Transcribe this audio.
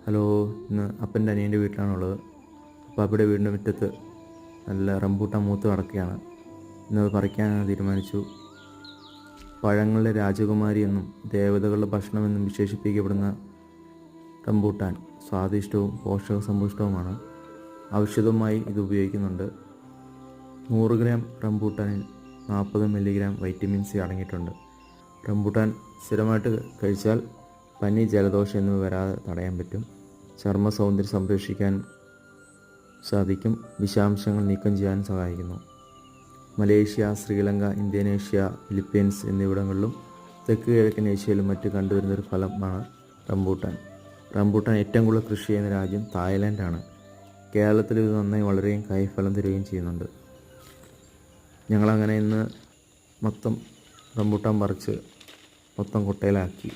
Hello, ഇന്ന് അപ്പൻ്റെ അനിയൻ്റെ വീട്ടിലാണുള്ളത്. അപ്പോൾ അവിടെ വീടിൻ്റെ മുറ്റത്ത് നല്ല റംബൂട്ടാൻ മൂത്ത് കിടക്കുകയാണ്. ഇന്നത് പറിക്കാൻ തീരുമാനിച്ചു. പഴങ്ങളുടെ രാജകുമാരി എന്നും ദേവതകളുടെ ഭക്ഷണമെന്നും വിശേഷിപ്പിക്കപ്പെടുന്ന റംബൂട്ടാൻ സ്വാദിഷ്ടവും പോഷകസമ്പുഷ്ടവുമാണ്. ഔഷധമായി ഇത് ഉപയോഗിക്കുന്നുണ്ട്. 100 ഗ്രാം റംബൂട്ടാനിൽ 40 മില്ലിഗ്രാം വൈറ്റമിൻ സി അടങ്ങിയിട്ടുണ്ട്. റംബൂട്ടാൻ സ്ഥിരമായിട്ട് കഴിച്ചാൽ പനി, ജലദോഷം എന്നിവ വരാതെ തടയാൻ പറ്റും. ചർമ്മ സൗന്ദര്യം സംരക്ഷിക്കാൻ സാധിക്കും. വിഷാംശങ്ങൾ നീക്കം ചെയ്യാൻ സഹായിക്കുന്നു. മലേഷ്യ, ശ്രീലങ്ക, ഇന്തോനേഷ്യ, ഫിലിപ്പീൻസ് എന്നിവിടങ്ങളിലും തെക്ക് കിഴക്കൻ ഏഷ്യയിലും മറ്റ് കണ്ടുവരുന്നൊരു ഫലമാണ് റംബൂട്ടാൻ. റംബൂട്ടാൻ ഏറ്റവും കൂടുതൽ കൃഷി ചെയ്യുന്ന രാജ്യം തായ്ലാൻഡാണ്. കേരളത്തിൽ ഇത് നന്നായി വളരുകയും കായ്ഫലം തരികയും ചെയ്യുന്നുണ്ട്. ഞങ്ങളങ്ങനെ ഇന്ന് മൊത്തം റംബൂട്ടാൻ പറിച്ച് മൊത്തം കൊട്ടയിലാക്കി.